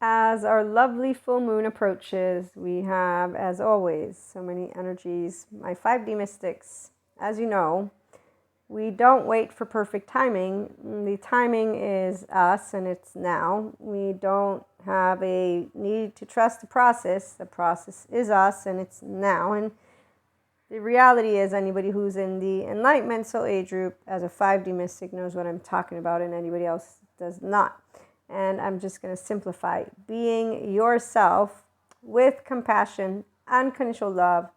As our lovely full moon approaches, we have, as always, so many energies. My 5D mystics, as you know, we don't wait for perfect timing. The timing is us and it's now. We don't have a need to trust the process. The process is us and it's now. And the reality is anybody who's in the Enlightenment soul age group as a 5D mystic knows what I'm talking about, and anybody else does not. And I'm just going to simplify. Being yourself with compassion, unconditional love,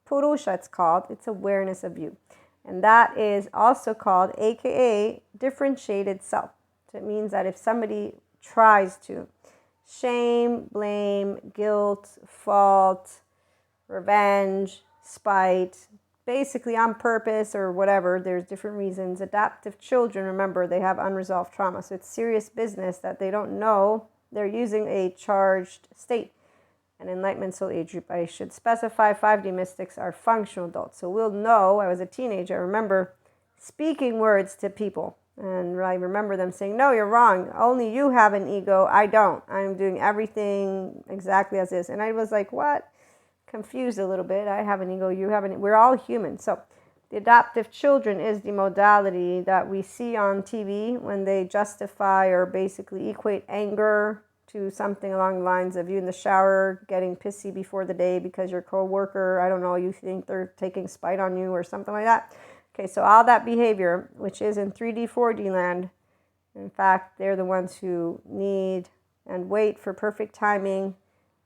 Purusha it's called, it's awareness of you. And that is also called, aka, differentiated self. So it means that if somebody tries to shame, blame, guilt, fault, revenge, spite, basically on purpose or whatever, there's different reasons. Adaptive children, remember, they have unresolved trauma. So it's serious business that they don't know they're using a charged state. And Enlightenment soul age group, I should specify, 5D mystics are functional adults. So we'll know, I was a teenager, I remember speaking words to people. And I remember them saying, no, you're wrong. Only you have an ego. I don't. I'm doing everything exactly as is. And I was like, what? Confused a little bit. I have an ego, you have an, we're all human. So the adoptive children is the modality that we see on TV when they justify or basically equate anger to something along the lines of you in the shower getting pissy before the day because your coworker, I don't know, you think they're taking spite on you or something like that. Okay, so all that behavior, which is in 3D, 4D land, in fact, they're the ones who need and wait for perfect timing.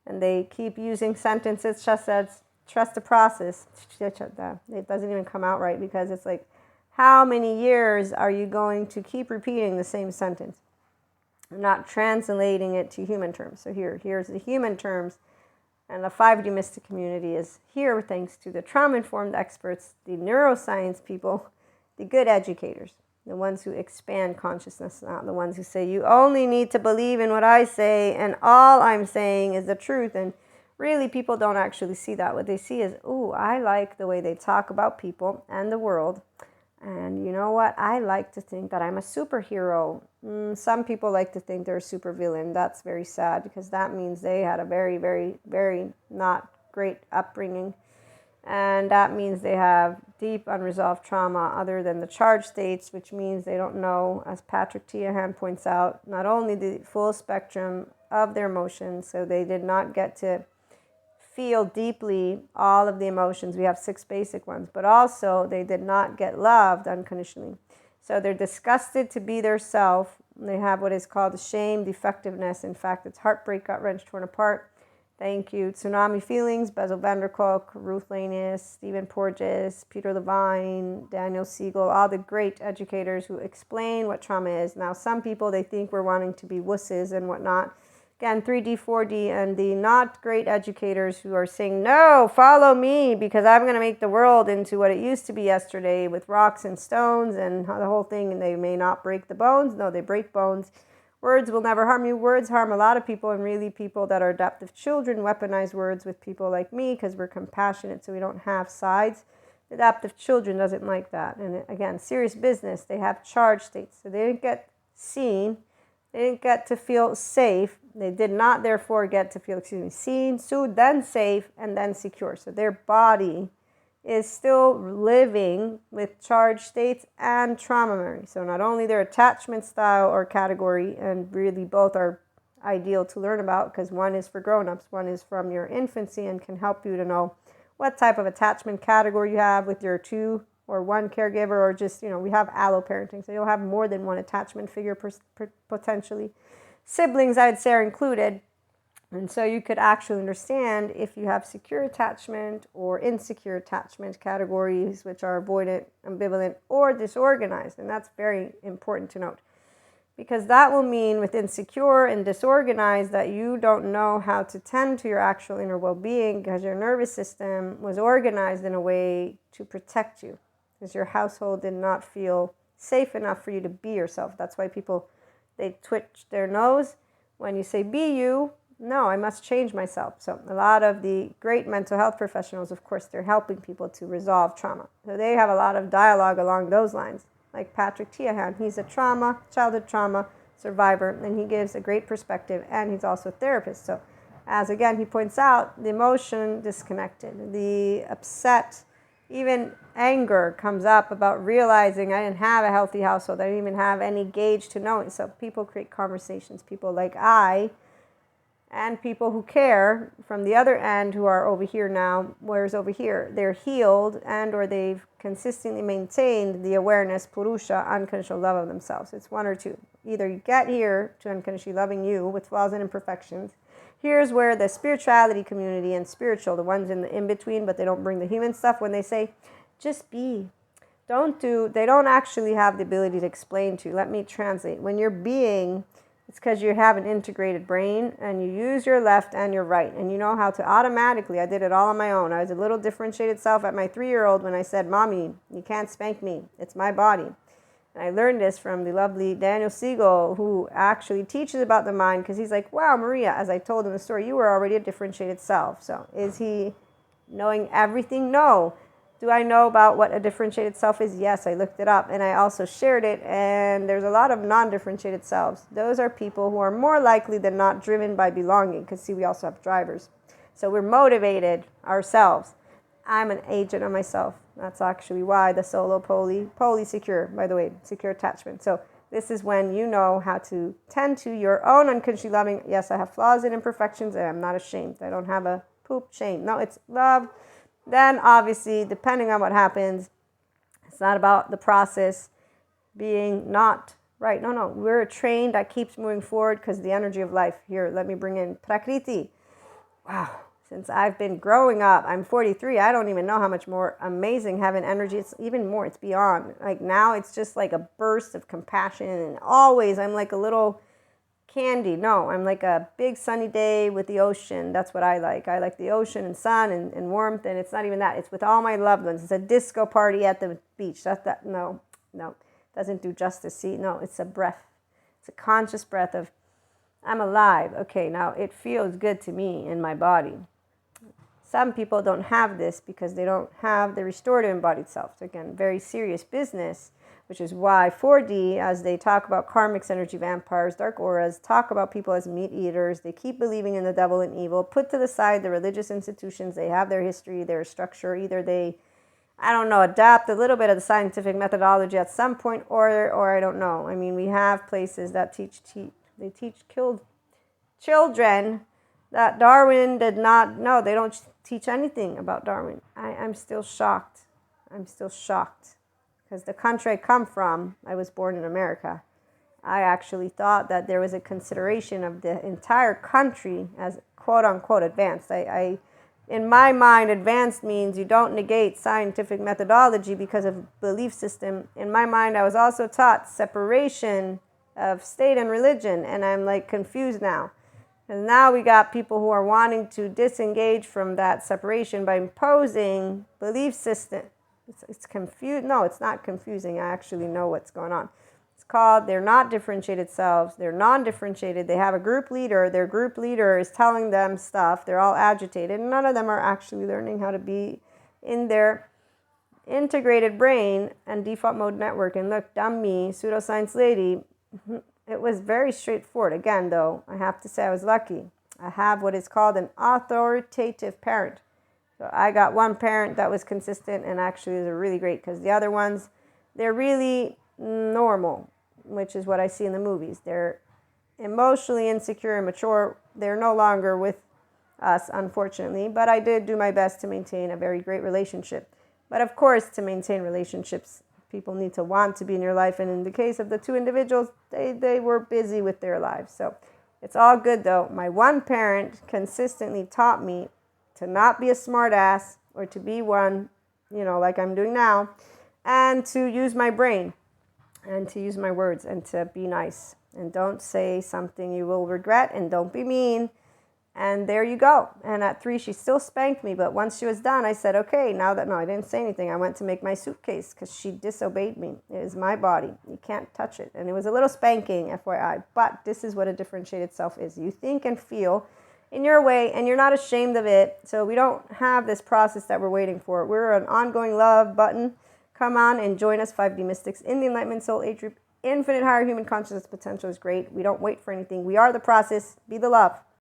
And they keep using sentences just as trust the process. It doesn't even come out right because it's like, how many years are you going to keep repeating the same sentence? I'm not translating it to human terms. So here's the human terms. And the 5D mystic community is here thanks to the trauma-informed experts, the neuroscience people, the good educators. The ones who expand consciousness, not the ones who say, you only need to believe in what I say, and all I'm saying is the truth. And really, people don't actually see that. What they see is, ooh, I like the way they talk about people and the world. And you know what? I like to think that I'm a superhero. Some people like to think they're a supervillain. That's very sad because that means they had a very, very, very not great upbringing. And that means they have deep unresolved trauma other than the charged states, which means they don't know, as Patrick Tiahan points out, not only the full spectrum of their emotions, so they did not get to feel deeply all of the emotions. We have 6 basic ones, but also they did not get loved unconditionally. So they're disgusted to be their self. They have what is called shame, defectiveness. In fact, it's heartbreak, gut wrench, torn apart. Thank you. Tsunami Feelings, Bezel Vanderkolk, Ruth Lanus, Stephen Porges, Peter Levine, Daniel Siegel, all the great educators who explain what trauma is. Now, some people, they think we're wanting to be wusses and whatnot. Again, 3D, 4D, and the not great educators who are saying, no, follow me because I'm going to make the world into what it used to be yesterday with rocks and stones and the whole thing, and they may not break the bones. No, they break bones. Words will never harm you. Words harm a lot of people, and really people that are adoptive children weaponize words with people like me because we're compassionate, so we don't have sides. Adoptive children doesn't like that. And again, serious business. They have charged states, so they didn't get seen. They didn't get to feel safe. They did not, therefore, get to feel, seen, soothed, then safe, and then secure. So their body is still living with charged states and trauma memory. So not only their attachment style or category, and really both are ideal to learn about because one is for grown-ups, one is from your infancy and can help you to know what type of attachment category you have with your 2 or 1 caregiver, or just, we have allo-parenting. So you'll have more than one attachment figure potentially. Siblings, I'd say, are included. And so you could actually understand if you have secure attachment or insecure attachment categories, which are avoidant, ambivalent, or disorganized. And that's very important to note, because that will mean with insecure and disorganized that you don't know how to tend to your actual inner well-being because your nervous system was organized in a way to protect you, because your household did not feel safe enough for you to be yourself. That's why people, they twitch their nose when you say be you. No, I must change myself. So a lot of the great mental health professionals, of course, they're helping people to resolve trauma. So they have a lot of dialogue along those lines. Like Patrick Tiahan, he's a childhood trauma survivor, and he gives a great perspective, and he's also a therapist. So as again he points out, the emotion disconnected, the upset, even anger comes up about realizing I didn't have a healthy household, I didn't even have any gauge to know it. So people create conversations, people like I, and people who care from the other end who are over here now, whereas over here they're healed and or they've consistently maintained the awareness, purusha, unconditional love of themselves. It's one or two. Either you get here to unconditionally loving you with flaws and imperfections. Here's where the spirituality community and spiritual, the ones in the in-between, but they don't bring the human stuff, when they say, just be. They don't actually have the ability to explain to you. Let me translate. When you're being, it's because you have an integrated brain and you use your left and your right. And you know how to automatically, I did it all on my own. I was a little differentiated self at my 3-year-old when I said, Mommy, you can't spank me. It's my body. And I learned this from the lovely Daniel Siegel, who actually teaches about the mind, because he's like, wow, Maria, as I told in the story, you were already a differentiated self. So is he knowing everything? No. Do I know about what a differentiated self is? Yes, I looked it up and I also shared it. And there's a lot of non-differentiated selves. Those are people who are more likely than not driven by belonging, because see, we also have drivers. So we're motivated ourselves. I'm an agent of myself. That's actually why the solo poly secure, by the way, secure attachment. So this is when you know how to tend to your own unconditionally loving. Yes, I have flaws and imperfections and I'm not ashamed. I don't have a poop shame. No, it's love. Then obviously, depending on what happens, it's not about the process being not right. No, we're a train that keeps moving forward because the energy of life. Here, let me bring in Prakriti. Wow. Since I've been growing up, I'm 43, I don't even know how much more amazing having energy. It's even more, it's beyond. Like now it's just like a burst of compassion, and always I'm like a little candy. No, I'm like a big sunny day with the ocean. That's what I like. I like the ocean and sun and warmth, and it's not even that. It's with all my loved ones. It's a disco party at the beach. No, doesn't do justice. See, no, it's a breath. It's a conscious breath of, I'm alive. Okay, now it feels good to me in my body. Some people don't have this because they don't have the restorative embodied self. So again, very serious business, which is why 4D, as they talk about karmics, energy vampires, dark auras, talk about people as meat eaters. They keep believing in the devil and evil. Put to the side the religious institutions. They have their history, their structure. Either they, adapt a little bit of the scientific methodology at some point, or I don't know. I mean, we have places that teach killed children that Darwin did not know. They don't teach anything about Darwin. I'm still shocked. Because the country I come from, I was born in America. I actually thought that there was a consideration of the entire country as quote unquote advanced. In my mind, advanced means you don't negate scientific methodology because of belief system. In my mind, I was also taught separation of state and religion, and I'm like confused now. And now we got people who are wanting to disengage from that separation by imposing belief system. It's confused. No, it's not confusing. I actually know what's going on. It's called, they're not differentiated selves. They're non-differentiated. They have a group leader. Their group leader is telling them stuff. They're all agitated. None of them are actually learning how to be in their integrated brain and default mode network. And look, dumb me, pseudoscience lady, it was very straightforward. Again, though, I have to say I was lucky. I have what is called an authoritative parent. So I got one parent that was consistent and actually is really great, because the other ones, they're really normal, which is what I see in the movies. They're emotionally insecure and mature. They're no longer with us, unfortunately, but I did do my best to maintain a very great relationship. But of course, to maintain relationships, people need to want to be in your life. And in the case of the two individuals, they were busy with their lives. So it's all good, though. My one parent consistently taught me to not be a smart ass, or to be one, like I'm doing now, and to use my brain and to use my words and to be nice. And don't say something you will regret, and don't be mean. And there you go. And at 3, she still spanked me. But once she was done, I said, okay, no, I didn't say anything. I went to make my suitcase because she disobeyed me. It is my body. You can't touch it. And it was a little spanking, FYI. But this is what a differentiated self is. You think and feel in your way, and you're not ashamed of it. So we don't have this process that we're waiting for. We're an ongoing love button. Come on and join us, 5D Mystics, in the Enlightenment Soul Age group infinite higher human consciousness potential is great. We don't wait for anything. We are the process. Be the love.